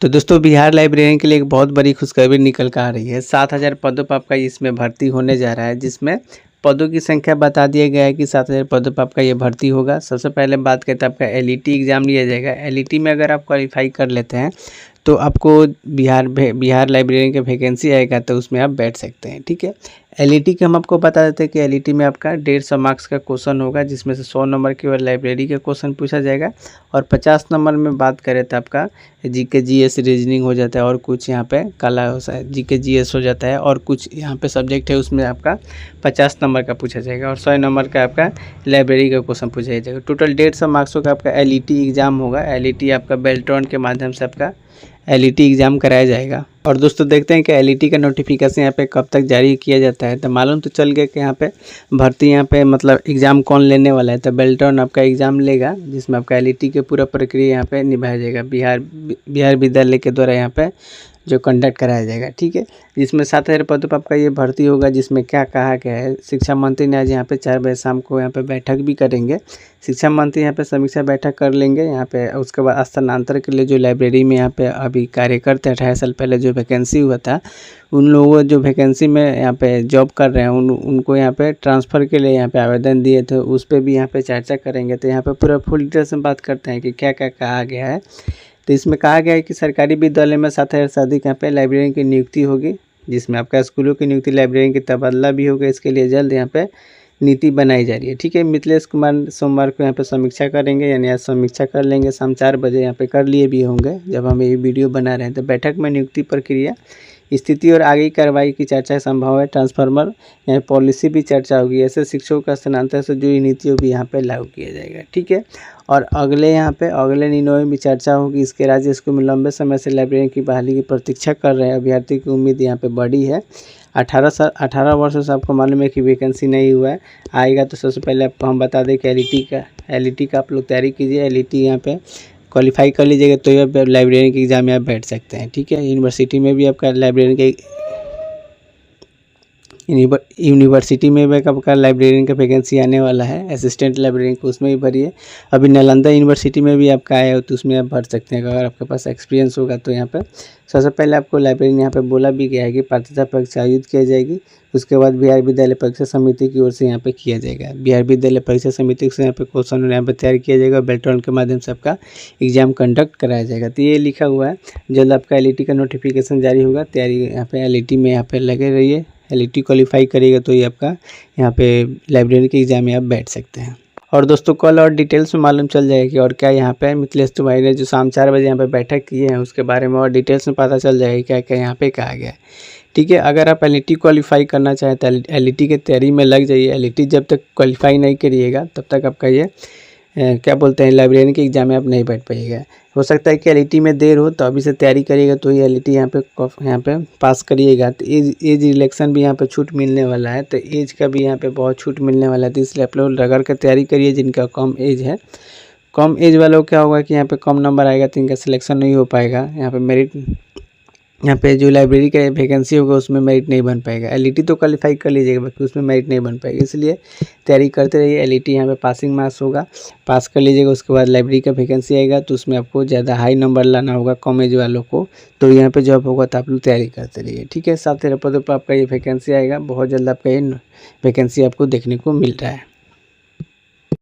तो दोस्तों बिहार लाइब्रेरियन के लिए एक बहुत बड़ी खुशखबरी निकल कर आ रही है। 7,000 पदों पर आपका इसमें भर्ती होने जा रहा है, जिसमें पदों की संख्या बता दिया गया है कि 7,000 पदों पर आपका ये भर्ती होगा। सबसे पहले बात करते हैं आपका एलईटी एग्ज़ाम लिया जाएगा। एलईटी में अगर आप क्वालिफाई कर लेते हैं तो आपको बिहार लाइब्रेरियन का वैकेंसी आएगा, तो उसमें आप बैठ सकते हैं। ठीक है, एलईटी के हम आपको बता देते हैं कि एलईटी में आपका 150 मार्क्स का क्वेश्चन होगा, जिसमें से 100 नंबर केवल लाइब्रेरी का क्वेश्चन पूछा जाएगा और 50 नंबर में बात करें तो आपका जीके जीएस रीजनिंग हो जाता है और कुछ यहाँ पे कला जीके जीएस हो जाता है और कुछ यहाँ पे सब्जेक्ट है, उसमें आपका 50 नंबर का पूछा जाएगा और 100 नंबर का आपका लाइब्रेरी का क्वेश्चन पूछा जाएगा। टोटल 150 मार्क्सों का आपका एलईटी एग्ज़ाम होगा। एलईटी आपका बेल्ट्रॉन के माध्यम से आपका एलईटी एग्ज़ाम कराया जाएगा। और दोस्तों देखते हैं कि एलईटी का नोटिफिकेशन यहाँ पे कब तक जारी किया जाता है। तो मालूम तो चल गया कि यहाँ पे भर्ती यहाँ पे मतलब एग्ज़ाम कौन लेने वाला है। तो बेल्ट्रॉन आपका एग्ज़ाम लेगा, जिसमें आपका एलईटी के पूरा प्रक्रिया यहाँ पे निभाया जाएगा बिहार विद्यालय के द्वारा यहाँ पे जो कंडक्ट कराया जाएगा। ठीक है, जिसमें 7,000 पदों पर आपका ये भर्ती होगा। जिसमें क्या कहा गया है, शिक्षा मंत्री ने आज यहाँ पे 4 बजे शाम को यहाँ पे बैठक भी करेंगे। शिक्षा मंत्री यहाँ पे समीक्षा बैठक कर लेंगे यहाँ पे। उसके बाद स्थानांतरण के लिए जो लाइब्रेरी में यहाँ पे अभी कार्य करते हैं, 28 साल पहले जो वैकेंसी हुआ था, उन लोगों जो वैकेंसी में यहाँ पे जॉब कर रहे हैं उनको यहाँ पे ट्रांसफ़र के लिए यहाँ पे आवेदन दिए थे, उस पर भी यहाँ पे चर्चा करेंगे। तो यहाँ पे पूरा फुल डिटेल्स में बात करते हैं कि क्या क्या कहा गया है। तो इसमें कहा गया है कि सरकारी विद्यालय में 7,000 से अधिक यहाँ पे लाइब्रेरियन की नियुक्ति होगी, जिसमें आपका स्कूलों की नियुक्ति लाइब्रेरियन की तबादला भी होगा। इसके लिए जल्द यहाँ पे नीति बनाई जा रही है। ठीक है, मिथिलेश कुमार सोमवार को यहाँ पे समीक्षा करेंगे, यानी आज समीक्षा कर लेंगे। शाम 4 बजे यहाँ पे कर लिए भी होंगे जब हम ये वीडियो बना रहे हैं। तो बैठक में नियुक्ति प्रक्रिया, स्थिति और आगे की कार्रवाई की चर्चा संभव है। ट्रांसफार्मर यहाँ पॉलिसी भी चर्चा होगी। ऐसे शिक्षकों का स्थानांतरण से जुड़ी नीतियों भी यहाँ पे लागू किया जाएगा। ठीक है, और अगले निर्णयों में भी चर्चा होगी। इसके राज्य स्कूल में लंबे समय से लाइब्रेरियन की बहाली की प्रतीक्षा कर रहे हैं अभ्यर्थी की उम्मीद यहाँ पे बढ़ी है। 18 वर्षों से आपको मालूम है कि वैकेंसी नहीं हुआ है, आएगा। तो सबसे पहले आपको हम बता दें कि एलईटी का आप लोग तैयारी कीजिए। एलईटी यहाँ पे क्वालिफाई कर लीजिएगा तो ये लाइब्रेरियन के एग्ज़ाम में आप बैठ सकते हैं। ठीक है, यूनिवर्सिटी में भी आपका लाइब्रेरियन आपका लाइब्रेरियन का वैकेंसी आने वाला है। असिस्टेंट लाइब्रेरियन को उसमें भी भरिए। अभी नालंदा यूनिवर्सिटी में भी आपका आया हो तो उसमें आप भर सकते हैं अगर आपके पास एक्सपीरियंस होगा। तो यहाँ पे सबसे पहले आपको लाइब्रेरियन यहाँ पे बोला भी गया है कि पात्रता परीक्षा आयोजित की जाएगी। उसके बाद बिहार विद्यालय परीक्षा समिति की ओर से यहाँ पे किया जाएगा। बिहार विद्यालय परीक्षा समिति से यहाँ पे क्वेश्चन यहाँ पे तैयार किया जाएगा। बेल्ट्रॉन के माध्यम से आपका एग्जाम कंडक्ट कराया जाएगा। तो ये लिखा हुआ है, जल्द आपका एलईटी का नोटिफिकेशन जारी होगा। तैयारी यहाँ पे एलईटी में यहाँ पे लगे रहिए। एलईटी क्वालिफाई करिएगा तो ये आपका यहाँ पे लाइब्रेरी के एग्ज़ाम में आप बैठ सकते हैं। और दोस्तों कल और डिटेल्स में मालूम चल जाएगी और क्या यहाँ पे मिथिलेश तिवारी ने जो शाम 4 बजे यहाँ पे बैठक की है उसके बारे में और डिटेल्स में पता चल जाएगा क्या क्या यहाँ पे कहा गया है। ठीक है, अगर आप एलईटी क्वालिफाई करना चाहें तो एलईटी की तैयारी में लग जाइए। एलईटी जब तक क्वालिफाई नहीं करिएगा तब तक आपका ये क्या बोलते हैं लाइब्रेरियन के एग्ज़ाम में आप नहीं बैठ पाइएगा। हो सकता है कि एलईटी में देर हो, तो अभी से तैयारी करिएगा तो ये एलईटी यहाँ पे पास करिएगा। तो एज रिलेक्शन भी यहाँ पे छूट मिलने वाला है, तो एज का भी यहाँ पे बहुत छूट मिलने वाला है। तो इसलिए आप लोग रगड़ कर तैयारी करिए। जिनका कम एज है, कम एज वालों क्या होगा कि यहाँ पे कम नंबर आएगा तो इनका सिलेक्शन नहीं हो पाएगा। यहाँ पे मेरिट यहाँ पे जो लाइब्रेरी का वैकेंसी होगा उसमें मेरिट नहीं बन पाएगा। एलईटी तो क्वालिफाई कर लीजिएगा, बाकी उसमें मेरिट नहीं बन पाएगा। इसलिए तैयारी करते रहिए। एलईटी यहाँ पे पासिंग मार्क्स होगा, पास कर लीजिएगा। उसके बाद लाइब्रेरी का वैकेंसी आएगा तो उसमें आपको ज़्यादा हाई नंबर लाना होगा कम एज वालों को, तो यहाँ पे जॉब होगा तो आप लोग तैयारी करते रहिए। ठीक है, 7-13 पदों पर आपका ये वैकेंसी आएगा। बहुत जल्द आपका ये वैकेंसी आपको देखने को मिल रहा है।